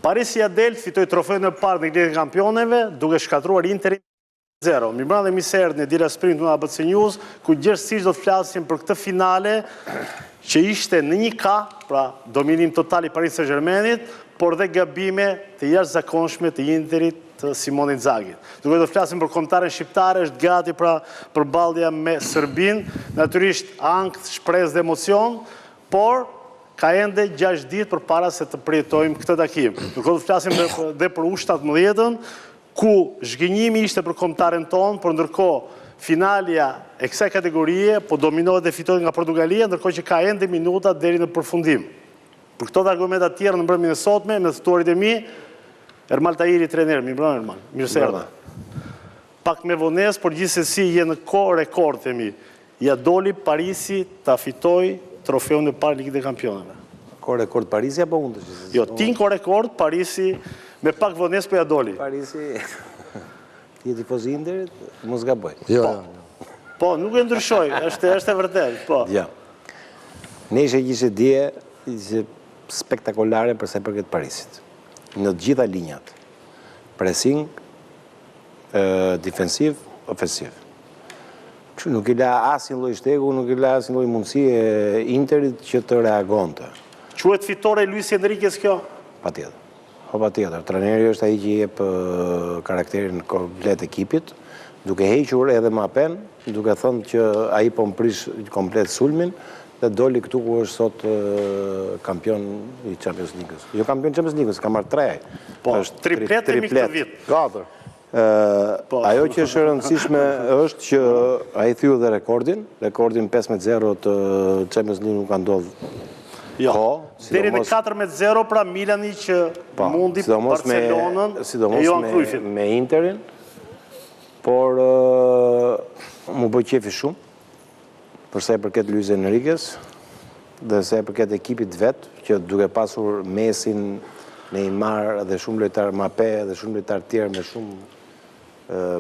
Parisi ja del, fitoi trofeun e parë në Ligën e Kampioneve, duke shkatruar Interin 0. Mi branda miserët në Dira Sprint në ABC News, ku gjithësisht do të flasim për këtë finale që ishte në 1-1, pra dominim total i Paris Saint-Germainit, por dhe gabime të jashtëzakonshme të Interit të Simone Inzaghi. Duke do të flasim për kombëtaren shqiptare, është gati pra përballja me Serbin, natyrisht ankth, shpresë dhe emocion, por ka ende 6 ditë përpara se të përjetojmë këtë takim. Duke do të flasim dhe për U17-ën, ku zhgënjimi ishte për kombëtaren tonë, por ndërkohë finalja e kësaj kategorie po dominohet dhe fitohet nga Portugalia, ndërkohë që ka ende minuta deri në përfundim. Për këto dhe argumenta tjera në mbrëmjen e sotme, me të ftuarit e mi, Ermal Tahiri, trener, mi mbrëmje Ermal, mirë se erdhe. Pak me vonesë, por gjithsesi je në kohë rekord e mi. Ja doli Parisi ta fitoj trofeun e parë Ligës e Kampioneve. Kohë rekord Parisi apo unë? Jo, tin kohë rekord Parisi me pak vonesë po ja doli. Parisi ti je tifoz i Interit, mos gaboj. Po, nuk e ndryshoj, është e vërtet, po. Ja. Nesër ishte dje spektakolare për sa i përket Parisit. Në të gjitha linjat. Pressing, defensiv, ofensiv. Kështu nuk i la asnjë lloj shtegu, nuk i la asnjë lloj mundësie Interit që të reagonte. Quhet fitore Luis Enriquez kjo? Patjetër. Patjetër. Trajneri është ai që jep karakterin komplet ekipit, duke hequr edhe Mbappén, duke thënë që ai po mprish komplet sulmin dhe doli këtu ku është sot kampion i Champions League-s. Jo kampion Champions League-s, ka marrë 3. Po, triplet e mi këtë vit. 4. Ajo që është e rëndësishme është që ai thyu dhe rekordin 15-0 të Champions League nuk ka ndodhur. Jo, deri në 4-0 pra Milani që mundi Barcelonën e Johan Cruyffit. Me Interin, por mu bëj qefi shumë, përsa i përket Luis Enriquez, dhe sa i përket ekipit vet, që duke pasur Messin, Neymar dhe shumë lojtar Mbappé dhe shumë lojtar tjerë me shumë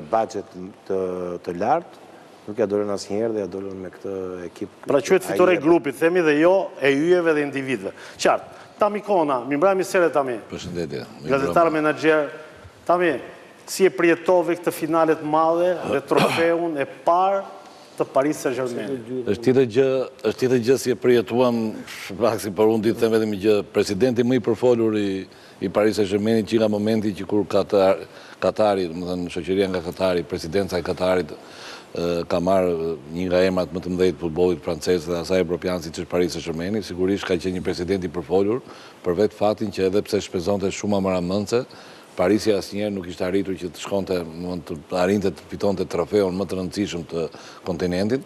budget të lartë, nuk ja dolën asnjëherë dhe ja dolën me këtë ekip. Pra quhet fitore e grupit, themi dhe jo e yjeve dhe individëve. Qartë, Tami Kona, mi mbrëmje sere Tami. Përshëndetje. Gazetar menaxher. Tami, si e përjetove këtë finalet madhe dhe trofeun e parë të Paris Saint-Germainit? Është tjetër gjë si e përjetuam, pak si për unë ditë them vetëm gjë, presidenti më i përfolur i Paris Saint-Germainit që nga momenti që kur Katari, domethënë shoqëria nga Katari, presidenca e Katarit ka marrë një nga emrat më të mëdhenj të futbollit francez dhe asaj evropian siç është Paris Saint-Germain, sigurisht ka qenë një president i përfolur për vetë fatin që edhe pse shpenzonte shumë amaramëndse, Parisi asnjëherë nuk ishte arritur që të shkonte, të arrinte të fitonte trofeun më të rëndësishëm të kontinentit.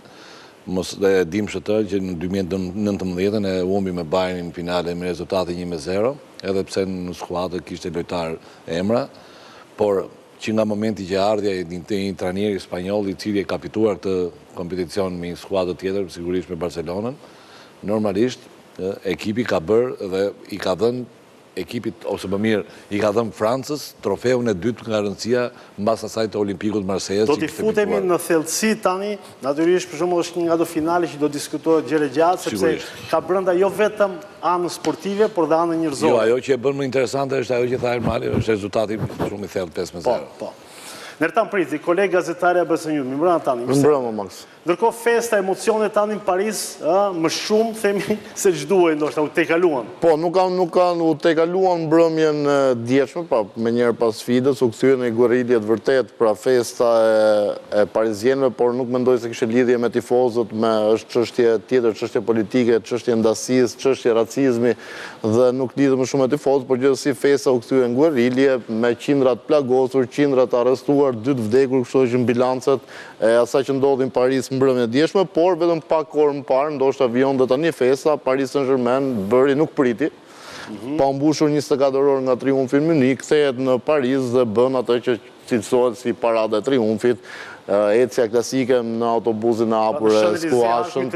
Mos e dim shëtë që në 2019 e humbi me Bayernin në finale me rezultati 1-0, edhe pse në skuadër kishte lojtar emra, por që nga momenti që ardhja i një trajneri spanjoll i cili e ka fituar këtë kompeticion me një skuadër tjetër, sigurisht me Barcelonën, normalisht ekipi ka bërë dhe i ka dhënë ekipit, ose më mirë, i ka dhënë Francës trofeun e dytë nga rëndësia mbas asaj të Olimpikut Marseilles. Do t'i futemi në thellësi tani, natyrisht për shembull është një nga ato finale që do diskutohet gjëre gjatë, sepse ka brenda jo vetëm anën sportive, por dhe anën njerëzore. Jo, ajo që e bën më interesante është ajo që tha Ermali, është rezultati shumë i thellë 5-0. Po. Nertan Priti, kolega gazetare ABC News, mi mbrëma tani. Mi mbrëma, Max. Ndërkohë festa, emocione tani në Paris, më shumë, themi, se ç'duhet, ndoshta u tejkaluan. Po, nuk kanë u tejkaluan mbrëmjen djeshme, pra me njerë pas sfidës, u kthyen në guerriljet vërtet, pra festa e parizjenëve, por nuk mendoj se kishte lidhje me tifozët, me është çështje tjetër, çështje politike, çështje ndasisë, çështje racizmi, dhe nuk lidhet më shumë me tifozët, por gjithsesi festa u kthyen guerrilje me qindrat plagosur, qindrat arrestuar, 2 vdekur, kështu që në bilancet e asaj që ndodhi në Paris mbrëmje djeshme, por vetëm pak kohë më parë, ndoshta vijon dhe tani festa, Paris Saint-Germain bëri nuk priti, pa mbushur 24 orë nga triumfi në Munich, kthehet në Paris dhe bën atë që cilësohet si parada e triumfit, ecja klasike në autobusin e hapur e skuashën.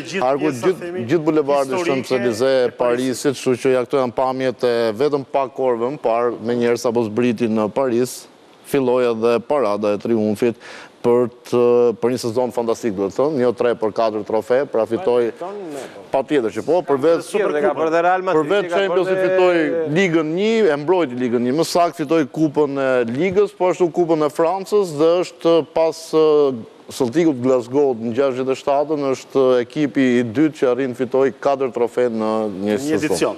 Gjithë bulevardi Champs-Élysées e Parisit, kështu që ja këto janë pamjet e vetëm pak kohëve më parë, me njerëz apo zbriti në Paris, filloi edhe parada e triumfit për një sezon fantastik, duhet thënë, 1-3 për 4 trofe, pra fitoj patjetër që po, përveç Champions fitoj Ligën 1, e mbrojti Ligën 1, më saktë fitoj Kupën e Ligës, po ashtu Kupën e Francës dhe është pas Celticut Glasgow në 67-ën, është ekipi i dytë që arrin fitoj 4 trofe në një edicion.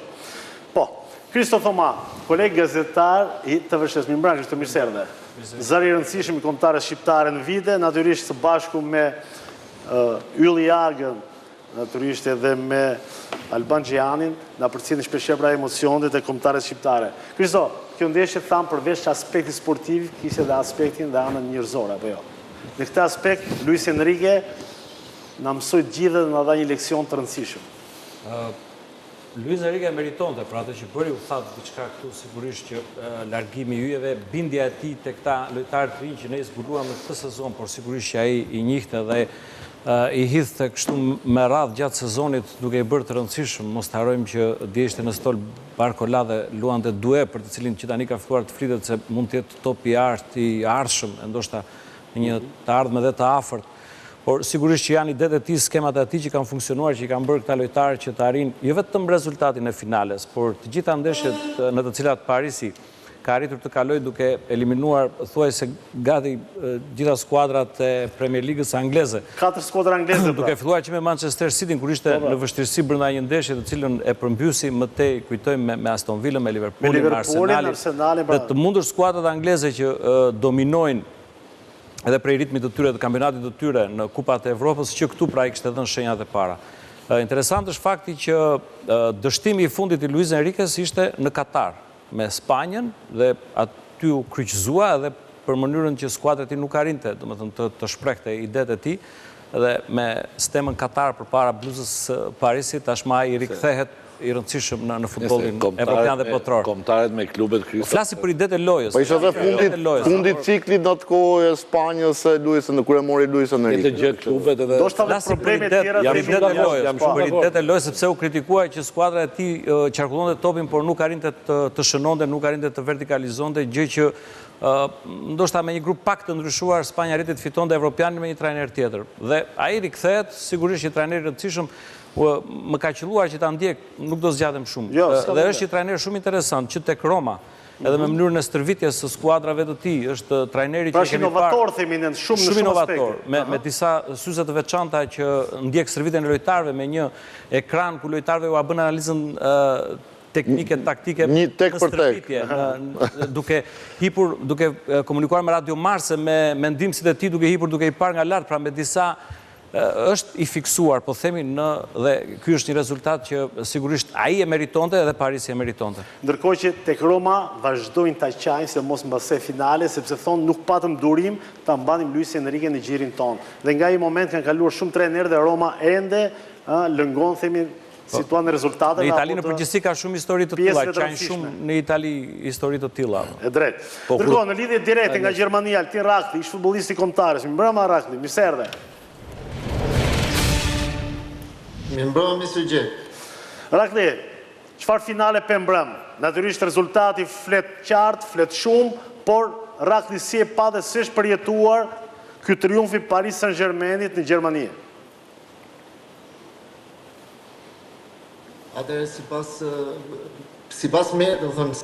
Po, Kristo Thoma, kolegë gazetar i të vështes, mi mbran Kristo Mirëserdhe. Zëri i rëndësishëm i kombëtarës shqiptare në vite, natyrisht së bashku me Ylli Jagën, natyrisht edhe me Alban Gjianin, na përcjellin shpeshherë pra emocionet e kombëtarës shqiptare. Kristo, kjo ndeshje thamë përveç aspekti sportiv, kishte edhe aspektin dhe anën njerëzore, apo jo? Në këtë aspekt, Luis Enrique na mësoi gjithë dhe na dha një leksion të rëndësishëm. Luis Enrique meritonte, pra atë që bëri u thatë diçka këtu, sigurisht që largimi i yjeve, bindja e tij tek këta lojtarë të rinj që ne zbuluam në këtë sezon, por sigurisht që ai i njihte dhe i hidhte kështu me radhë gjatë sezonit duke i bërë të rëndësishëm. Mos të harrojmë që dje ishte në stol Barcola dhe luante Due, për të cilin që tani ka filluar të fritet se mund të jetë top i ardhshëm, ndoshta një të ardhme dhe të afërt. Por sigurisht që janë idetë e tij, skemat e tij që kanë funksionuar, që i kanë bërë këta lojtarë që të arrijnë jo vetëm rezultatin e finales, por të gjitha ndeshjet në të cilat Parisi ka arritur të kalojë duke eliminuar thuajse gati gjitha skuadrat e Premier Ligës angleze. 4 skuadra angleze. Duke filluar që me Manchester City, kur ishte në vështirësi brenda një ndeshje të cilën e përmbysi më tej, kujtojmë me Aston Villa, me Liverpoolin, me Arsenalin, dhe të mundur skuadrat angleze që dominojnë edhe prej ritmit të tyre, të kampionatit të tyre në Kupat e Evropës, që këtu pra i kishte dhënë shenjat e para. Interesant është fakti që dështimi i fundit i Luis Enriquez ishte në Katar, me Spanjën, dhe aty u kryqëzua edhe për mënyrën që skuadrat e tij nuk arrinte, domethënë të shprehte idetë e tij, dhe me sistemën Katar përpara bluzës Parisit, tashmë ai rikthehet i rëndësishëm në futbollin evropian dhe botror. Kombëtarët me klubet Kristo. Flasi për idetë e lojës. Po ishte edhe fundi ciklit në atë kohë e Spanjës e Luisën, kur e mori Luisën në Të gjë klubet edhe do të thallë probleme të tjera për idetë e lojës. Për idetë e lojës sepse u kritikuar që skuadra e tij qarkullonte topin, por nuk arrinte të shënonte, nuk arrinte të vertikalizonte, gjë që ndoshta me një grup pak të ndryshuar Spanja arriti të fitonte evropianin me një trajner tjetër. Dhe ai rikthehet, sigurisht një trajner i rëndësishëm. Më ka qelluar që ta ndjek, nuk do zgjatem shumë. Dhe është një trajner shumë interesant që tek Roma, edhe me mënyrën e stërvitjes së skuadrave të tij, është trajneri që kemi parë. Pra inovator themi ne shumë në shumë aspekte. Me disa syze të veçanta që ndjek stërvitjen e lojtarëve, me një ekran ku lojtarëve u bën analizën teknike, taktike një tek në për tek, duke hipur, duke komunikuar me Radio Marse, me ndihmësit e tij, duke hipur, duke i parë nga lart, pra me disa është i fiksuar, po themi dhe ky është një rezultat që sigurisht ai e meritonte dhe Parisi e meritonte. Ndërkohë që tek Roma vazhdojnë ta qajnë se mos mbase finale, sepse thonë nuk patëm durim ta mbanim Luis Enrique në gjirin tonë. Dhe nga i moment kanë kaluar shumë trajnerë dhe Roma ende lëngon themi situan në rezultate. Në Itali në përgjithësi ka shumë histori të tilla, qajnë shumë në Itali histori të tilla. E drejt. Ndërkohë në lidhje direkte nga Gjermania, Altin Rakli, ish futbollisti kombëtarës, mi mbrëma Rakli, mirëserdhe. Mi mbrëma Mr. Gjek. Rakli, çfarë finale pe mbrëm? Natyrisht rezultati flet qartë, flet shumë, por Rakli si e pa dhe si është përjetuar ky triumf i Paris Saint-Germainit në Gjermani? Atëherë sipas me, do të thonë,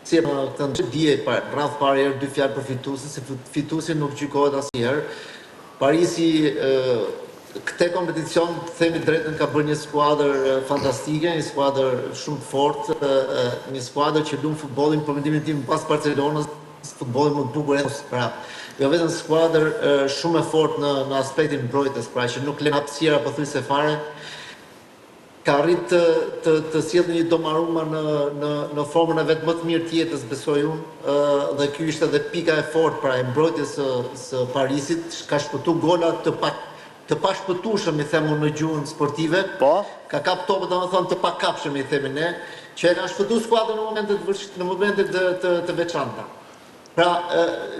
si e këtë dije rreth parë herë dy fjalë për fituesin, se fituesi nuk gjykohet asnjëherë. Parisi këtë kompeticion, themi drejtën, ka bërë një skuadër fantastike, një skuadër shumë fort, një skuadër që luan futbollin, për mendimin tim, pas Barcelonës, futbollin më të bukur pra. Jo vetëm skuadër shumë e fortë në aspektin mbrojtjes, pra që nuk lën hapësira pothuajse fare. Ka arrit të sjellë një domaruma në formën e vet më të mirë të jetës, besoj unë, dhe ky ishte edhe pika e fortë pra e mbrojtjes së Parisit, ka shpëtuar gola të pashpëtueshëm, i themu në gjuhën sportive. Ka kap topët, domethënë të pakapshëm, i themi ne, që e ka shpëtuar skuadrën në momentet të veçanta. Pra,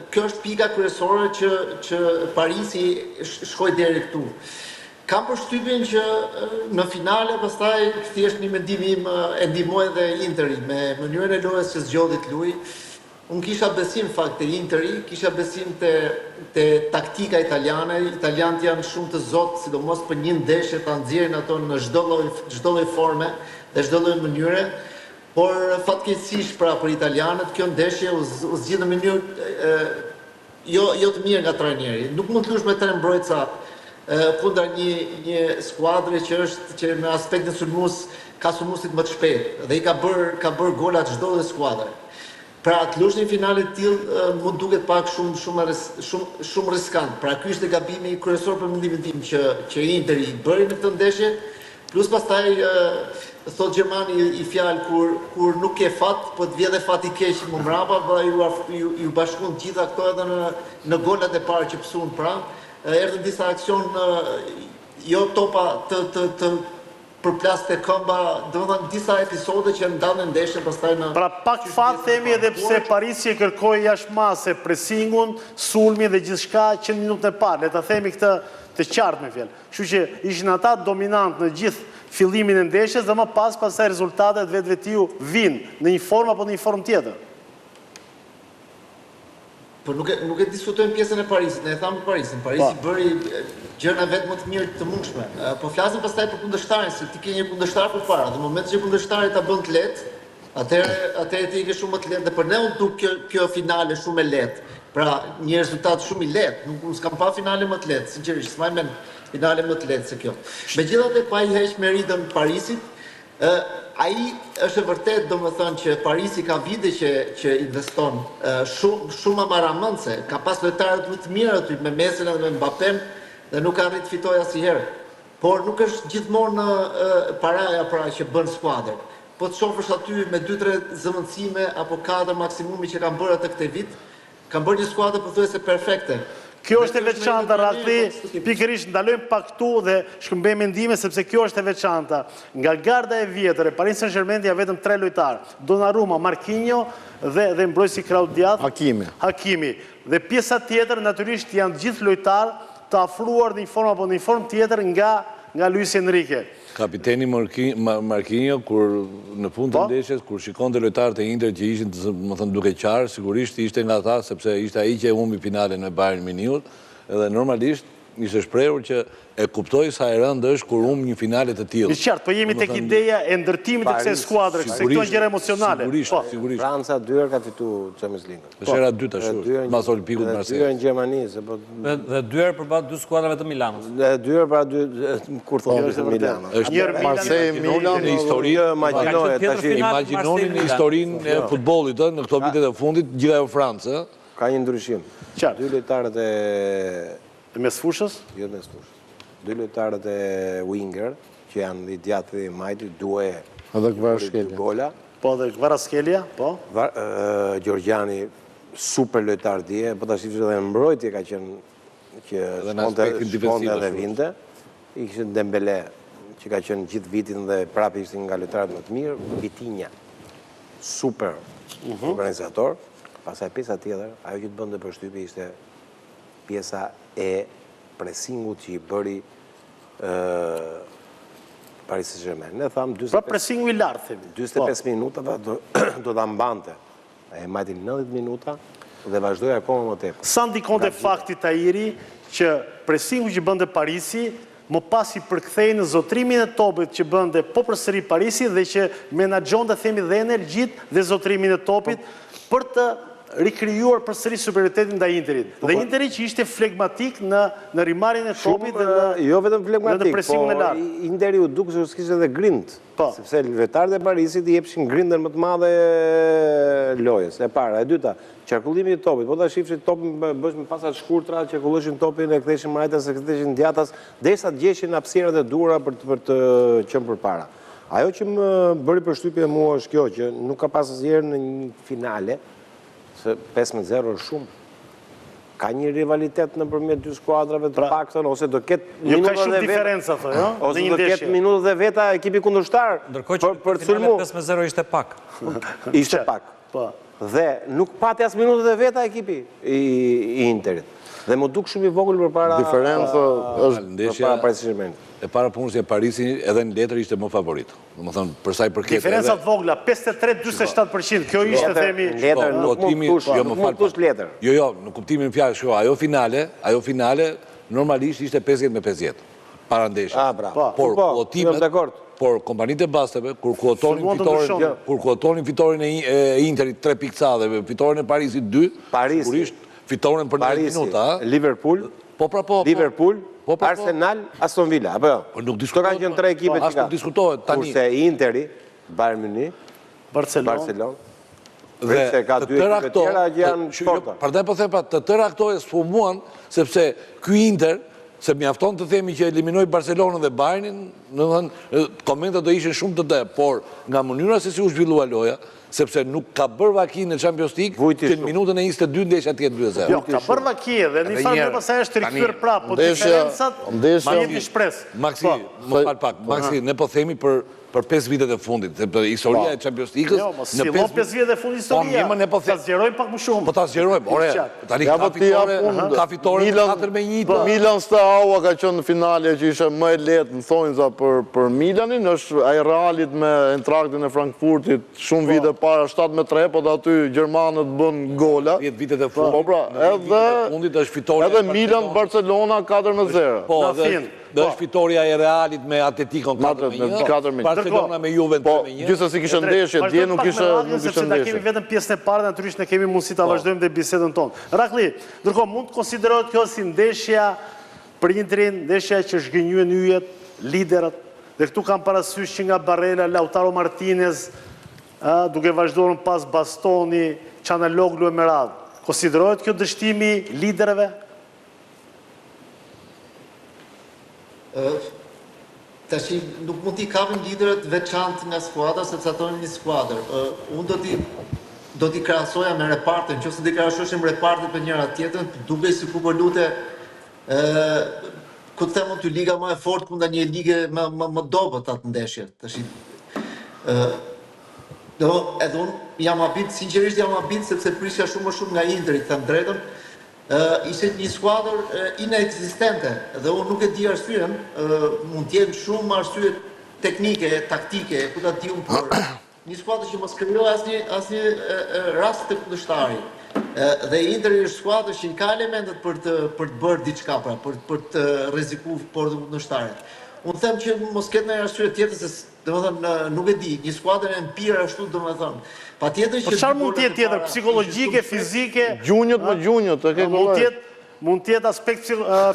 kjo është pika kryesore që Parisi shkoi deri këtu. Kam përshtypjen që në finale pastaj thjesht një mendim im e ndihmoi edhe Interi me mënyrën e lojës që zgjodhi të luajë. Unë kisha besim fakt të Interi, kisha besim të taktika italiane. Italianët janë shumë të zotë, sidomos për një ndeshje ta nxjerrin ato në çdo lloj forme dhe çdo lloj mënyre. Por fatkeqësisht pra për italianët kjo ndeshje u zgjidh në mënyrë jo të mirë nga trajneri. Nuk mund të lush me 3 mbrojtësa kundër një skuadre që me aspektin sulmues ka sulmuesit më të shpejtë dhe i ka bërë gola çdo lloj skuadre. Pra të lush një finale të tillë mund duket pak shumë riskant. Pra ky ishte gabimi kryesor për mendimin tim që Interi i bëri në këtë ndeshje, plus pastaj thot Gjermani i fjalë kur nuk ke fat, po të vjen dhe fat i keq më mbrapa, ju bashkuan gjitha këto edhe në golat e parë që psuan pra. Erdhën disa aksion jo topa të përplas të këmba, domethënë disa episode që ndanë ndeshjen pastaj në. Pra pak fat themi edhe pse Parisi e kërkoi jashmase presingun, sulmin dhe gjithçka që në minutën e parë. Le ta themi këtë të qartë me fjalë. Kështu që ishin ata dominant në gjithë fillimin e ndeshjes dhe më pastaj rezultatet vetvetiu vinë në një formë apo në një formë tjetër. Por nuk e diskutojmë pjesën e Parisit, ne e thamë Parisin. Parisi bëri gjëra vetë më të mirë të mundshme. Po flasim pastaj për kundërshtarin, se ti ke një kundërshtar përpara, dhe në momentin që kundërshtari ta bën të lehtë, atëherë ti ke shumë më të lehtë dhe për ne unë duk kjo finale shumë e lehtë. Pra një rezultat shumë i lehtë, nuk s'kam pa finale më të lehtë, sinqerisht, s'maj men finale më të lehtë se kjo. Megjithatë pa i heq meritën Parisit, ai është vërtet, domethënë që Parisi ka vite që investon shumë amaramëndse, ka pas lojtarët më të mirë aty me Mesin dhe me Mbappén dhe nuk ka arrit fitoj asnjëherë. Por nuk është gjithmonë paraja pra që bën skuadër. Po të shofësh aty me 2-3 zëvendësime apo 4 maksimumi që kanë bërë atë këtë vit, kanë bërë një skuadër pothuajse perfekte. Kjo është e veçanta, Rakli, pikërisht ndalojmë pak këtu dhe shkëmbejmë mendime sepse kjo është e veçanta. Nga garda e vjetër e Paris Saint-Germain ja vetëm 3 lojtarë, Donnarumma, Marquinhos dhe mbrojtësi Kraudiat, Hakimi. Dhe pjesa tjetër natyrisht janë gjithë lojtarë të afruar në një formë apo në një formë tjetër nga Luis Enrique. Kapiteni Marquinhos, kur në fund të ndeshjes, kur shikon të lojtarët e Inter që ishin më thënë duke qarë, sigurisht ishte nga ta, sepse ishte ai që e humbi finalen me Bayern Munich, edhe normalisht ishte shprehur që e kuptoi sa e rëndë është kur humb një finale të tillë. Në qartë, po jemi tek ideja e ndërtimit të kësaj skuadre, se këto janë gjëra emocionale. Sigurisht. Franca 2 herë ka fituar Champions League. Është era e dytë ashtu, mas Olimpikut të Marseille. 2 herë në Gjermani, dhe 2 herë përbat 2 skuadrave të Milanit. Dhe 2 herë para 2 kur thonë të Milanit. Është Marseille, Milan në histori, imagjinoni në historinë e futbollit në këto vitet e fundit, gjithë ajo Francë. Ka një ndryshim. 2 lojtarët e mesfushës? Jo të mesfushës. 2 lojtarët e Winger, që janë i djatë dhe i majtë, duhe gola. Po dhe Kvaratskhelia, po. Gjorgjani, super lojtar dje, po të shifë dhe mbrojtje ka qenë që shkonde dhe vinte. I kështë Dembele, që ka qenë gjithë vitin dhe prapi ishte nga lojtarët më të mirë. Vitinha, super organizator. Pasaj pjesa tjetër, ajo që të bënde për shtypi ishte pjesa e presingut që i bëri Paris Saint-Germain. Ne thamë... Pra presingu i lartë, themi. 25 minuta do të mbante. E majti 90 minuta dhe vazhdoj akoma më tepër. Sa ndikonte fakti Tahiri që presingu që bënde Parisi më pas i përkthej në zotrimin e topit që bënde po përsëri Parisi dhe që menaxhonte themi dhe energjit dhe zotrimin e topit për të rikrijuar përsëri superioritetin ndaj Interit. Dhe Interi që ishte flegmatik në rimarrjen e topit dhe jo vetëm flegmatik, presingun e po lartë. Interi u duk se s'kishte edhe grind, sepse lojtarët e Parisit i jepshin grindën më të madhe lojës. E para, e dyta, qarkullimi i topit. Po ta shifshi topin bësh me pasat shkurtra, qarkullonin topin e ktheshin marrëtas, e ktheshin djatas, derisa të gjeshin hapësirat e duhura për të qenë përpara. Ajo që më bëri përshtypje mua është kjo që nuk ka pasur asnjëherë në një finale se 15-0 është shumë. Ka një rivalitet në përmjet 2 skuadrave të paktën, ose do ketë minutat dhe veta. Ose do ketë minutat dhe veta ekipi kundërshtar ndërkohë që finale 5-0 ishte pak. Ishte pak. Dhe nuk pati as minutat dhe veta ekipi i Interit. Dhe më duk shumë i vogël përpara Paris Saint-Germainit. e para punës e Parisi edhe në letër ishte më favorit. Dhe më thënë, përsa i përket... Diferencat vogla, 53-47%, kjo ishte themi... Letër, nuk mund tush letër. Jo, në kuptimin fjalë, ajo finale, normalisht ishte 50-50, para ndeshje. Por kompanitë e basteve, kur kuotonin fitorin e Interit 3 pikca dhe fitorin e Parisit 2, sigurisht fitorin për 10 minuta. Liverpool, Arsenal, Aston Villa, apo jo? Këto kanë qenë 3 ekipe që ka. Kurse Interi, Bayern Munich, Barcelona, dhe të tëra këto, përdej po them, të tëra këto e sfumuan, sepse ky Inter, se mjafton të themi që eliminoj Barcelonën dhe Bayernin, komentat do ishin shumë të dhe, por nga mënyra se si u zhvillua loja, sepse nuk ka bërë vaki në Champions League, që në minutën e 22 ndeshja tjetë 2-0. Jo, ka bërë vaki dhe një farë në pasaj është të rikëthyr prapë, po diferencat ma jemi shpresë. Maksi, më falë pak, Maksi, ne po themi për 5 vitet e fundit, për historia e Champions League-ës... Jo, më silo 5 vitet e fundit historia, ta zgjerojmë pak më shumë. Po ta zgjerojmë, ore, tani ka fitore 4-1. Milan Steaua ka qënë në finale që ishe më e letë në thonjza për Milanin, është ai Realit me Entraktin e Frankfurtit, shumë vite para 7-3, po da aty Gjermanët bën gola. 10 vitet e fundit është fitore... Edhe Milan Barcelona 4-0. Po, dhe është fitoria e Realit me Atletikon 4-1, Barcelona me Juve 3-1. Gjithës si kishë ndeshje, dje nuk kishë ndeshje. Sepse da kemi vetëm pjesën e parë, natyrisht ne kemi mundësi ta vazhdojmë dhe bisedën tonë. Rakli, ndërkohë mund të konsiderohet kjo si ndeshja për Interin, ndeshja që zhgënjyen yjet, liderët, dhe këtu kam parasysh që nga Barella, Lautaro Martinez, duke vazhdojnë pas Bastoni, Çalhanoğlu e me radhë. Konsiderohet kjo dështimi liderëve? Tashi nuk mund t'i kapim liderët veçantë nga skuadra, sepse ato në një skuadër. Unë do t'i krahasoja me repartin, nëse do t'i krahasoshim repartin për njëra tjetrën, duke si ku po lute, ku të them unë, liga më e fortë kundër një ligë më dobët atë ndeshje. Tashi edhe unë jam habit, sinqerisht jam habit, sepse prisja shumë më shumë nga Interi, them drejtën. Ishte një skuadër inexistente dhe unë nuk e di arsyen, mund t'jenë shumë arsye teknike, taktike, ku ta di unë, por një skuadër që mos krijoi asnjë rast të kundërshtari. Dhe Interi është skuadër që ka elementet për të bërë diçka, pra, për të rrezikuar por të kundërshtarit. Unë them që mos ketë ndonjë arsye tjetër, se domethënë nuk e di, një skuadër empire ashtu domethënë. Patjetër që çfarë mund të jetë tjetër, psikologjike, fizike, gjunjët, e ke mund të jetë aspekt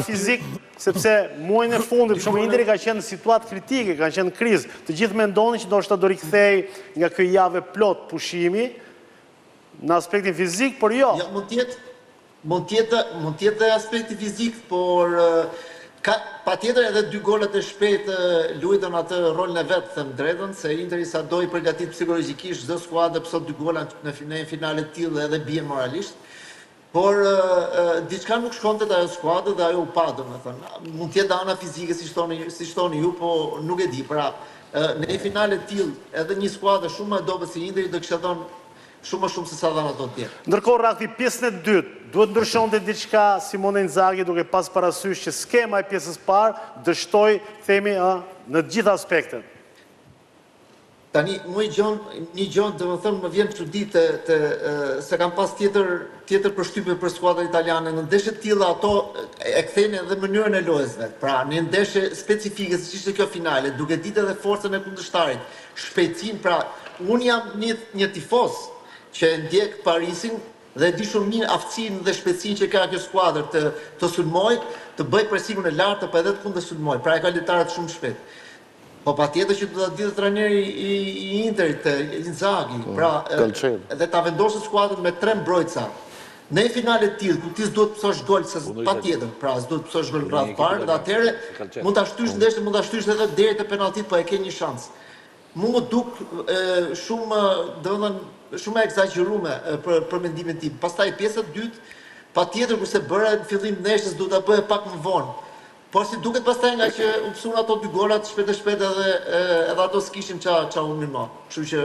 fizik, sepse muajin e fundit, për shembull, Interi ka qenë në situatë kritike, ka qenë në krizë. Të gjithë mendonin që ndoshta do rikthej nga kjo javë plot pushimi në aspektin fizik, por jo. Ja, mund të jetë aspekti fizik, por patjetër edhe 2 golat e shpejtë luajtën atë rolin e vet, them drejtën, se Interi sa do i përgatit psikologjikisht çdo skuadër pse 2 gola në finale të tillë edhe bien moralisht. Por diçka nuk shkonte te ajo skuadër dhe ajo u pa, domethënë. Mund të jetë ana fizike si thoni ju, po nuk e di. Pra, në një finale të tillë edhe një skuadër shumë më e dobët si Interi do kishte dhënë shumë më shumë se sa dhanë ato të tjerë. Ndërkohë, Rakli, pjesën e dytë, duhet ndryshonte diçka Simone Inzaghi duke pas parasysh që skema e pjesës parë dështoi, themi, në të gjitha aspektet. Tani, një gjë, domethënë më vjen çudi se kam pas tjetër përshtypje për skuadrën italiane. Në ndeshje të tilla ato e kthejnë edhe mënyrën e lojës vet. Pra, në ndeshje specifike siç ishte kjo finale, duke ditë edhe forcën e kundërshtarit, shpejtësinë, pra, unë jam një tifoz që ndjek Parisin dhe di shumë mirë aftësinë dhe shpejtësinë që ka kjo skuadër të sulmoj, të bëj presikun e lartë, po edhe të kundër sulmoj. Pra, e ka lojtarët shumë shpejt. Po patjetër që do ta ditë trajneri i Interit, Inzaghi, pra, dhe ta vendosë skuadrën me 3 mbrojtësa. Në një finale të tillë, ku ti s'duhet të pësosh gol, patjetër, pra, s'duhet të pësosh gol rreth parë, dhe atëherë mund ta shtysh ndeshjen, mund ta shtysh edhe deri te penalltit, po e ke një shans. Mu më duk shumë, domethënë, shumë e egzageruar për mendimin tim. Pastaj pjesa e dytë, patjetër kurse bëra në fillim ndeshjes duhet ta bëhe pak më vonë. Por si duket pastaj nga që u psuan ato 2 golat shpejt edhe ato s'kishin ça unë më. Kështu që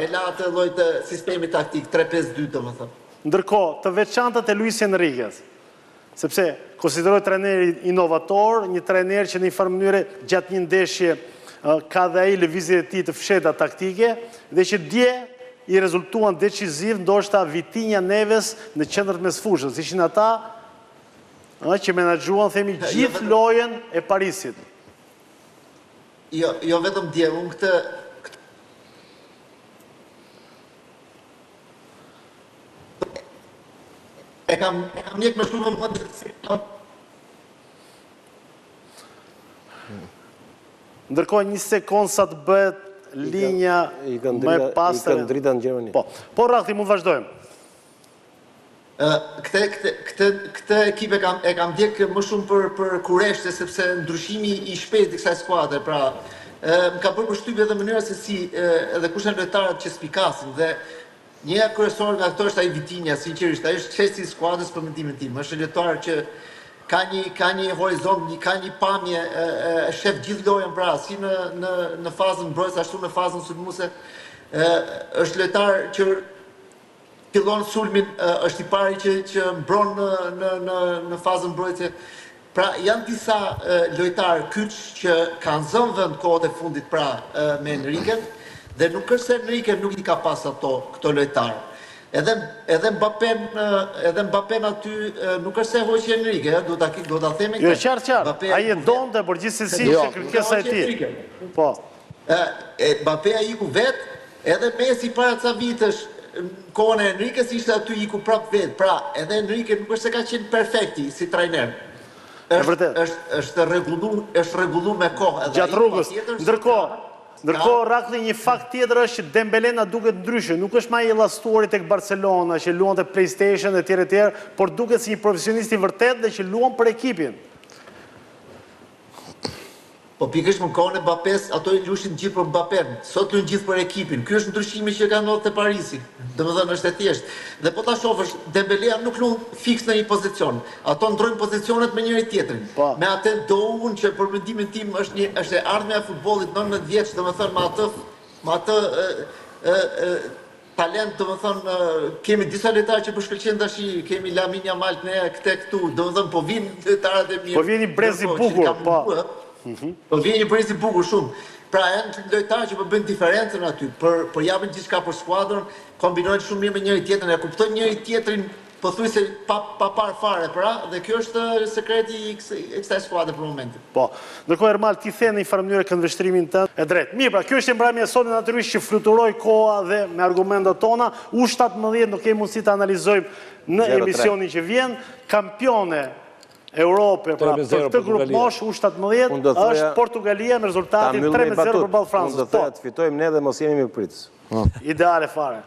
e la atë lloj të sistemi taktik 3-5-2 domethënë. Ndërkohë, të veçantat e Luis Enriquez. sepse konsideroj trajneri inovator, një trajner që në një farë mënyre gjatë një ndeshje ka dhe ai lëvizjet e tij të fshehta taktike dhe që dje i rezultuan deciziv ndoshta Vitinha Neves në qendrën mes fushës, ishin ata që menaxhuan themi gjithë lojën e Parisit. Jo vetëm dje, unë këtë e kam njek me shumë më të Ndërkohë një sekundë sa të bëhet linja më pastër. I kanë drita në Gjermani. Po, Rafti, mund vazhdojmë. Këtë ekip e kam djek më shumë për kureshte, sepse ndryshimi i shpejt i kësaj skuadre, pra më ka bërë përshtypje edhe mënyra se si edhe kush janë lojtarët që spikasin dhe një kryesor nga këto është ai Vitinha, sinqerisht, ai është çesti i skuadrës për mendimin tim. Është lojtar që ka një horizont, ka një pamje, shef gjithë lojën pra, si në fazën mbrojtëse, ashtu në fazën sulmuese. Është lojtar që fillon sulmin, është i pari që mbron në fazën mbrojtëse. Pra, janë disa lojtarë kyç që kanë zënë vend kohët e fundit pra me Enriken, dhe nuk është se Enrique nuk i ka pas këto lojtarë. Edhe Mbappén aty nuk është se hoqë Enrique, do ta themi këtë. Jo, qartë, ai e donte, por gjithsesi që kërkesa e tij. Po. Mbappé iku vet, edhe Messi para ca vitesh në kohën e Enriques ishte aty iku prap vet. Pra, edhe Enrique nuk është se ka qenë perfekti si trajner. Është rregulluar me kohë. Gjatë rrugës. Ndërkohë, Rakli, një fakt tjetër është që Dembele na duket ndryshe. Nuk është më i llastuari tek Barcelona, që luante PlayStation e tjerë, por duket si një profesionist i vërtet dhe që luan për ekipin. Po pikërisht në kohën e Mbappés, ato i lushin gjithë për Mbappén. Sot luajnë gjithë për ekipin. Ky është ndryshimi që ka ndodhur te Parisi. Domethënë është e thjeshtë. Dhe po ta shohësh, Dembelea nuk luan fiks në një pozicion. Ato ndrojnë pozicionet me njëri tjetrin. Me atë Doun që për mendimin tim është e ardhmja e futbollit 19 vjeç, domethënë me atë talent, domethënë kemi disa lojtarë që përshkëlqejnë tash, kemi Lamine Yamal ne këtu, domethënë po vinë lojtarët e mirë. Po vjen i brez i bukur, po. Po vjen një brez i bukur shumë. Pra janë lojtarë që po bëjnë diferencën aty, për japin gjithçka për skuadrën, kombinojnë shumë mirë me njëri tjetrin, e kuptojnë njëri tjetrin pothuajse pa parë fare, pra, dhe kjo është sekreti i kësaj skuadre për momentin. Po. Ndërkohë Ermal, ti the në një farë mënyrë këndvështrimin tënd e drejtë. Mirë, pra, kjo është mbrëmja e sotme natyrisht që fluturoi koha dhe me argumentet tona, U17 nuk kemi mundësi të analizojmë në emisionin që vjen, kampione Europë, pra për këtë grup mosh U17 është Portugalia me rezultatin 3-0 përballë Francës. Unë do të fitojmë ne dhe mos jemi me pritës. Ideale fare.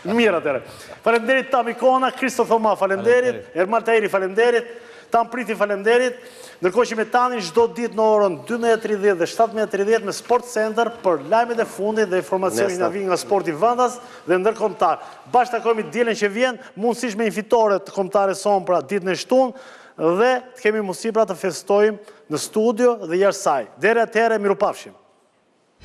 Mirë atëre. Faleminderit Tami Kona, Kristo Thoma, faleminderit, Ermal Tahiri, faleminderit, Tam Priti, faleminderit. Ndërkohë që me tani çdo ditë në orën 12:30 dhe 17:30 me Sport Center për lajmet e fundit dhe informacionin nga vijnë nga sporti vendas dhe ndërkombëtar. Bashkë takojmë dielën që vjen, mundësisht me një fitore të kombëtares son pra ditën e shtunë dhe të kemi mundësi pra të festojmë në studio dhe jashtë saj. Deri atëherë, mirupafshim.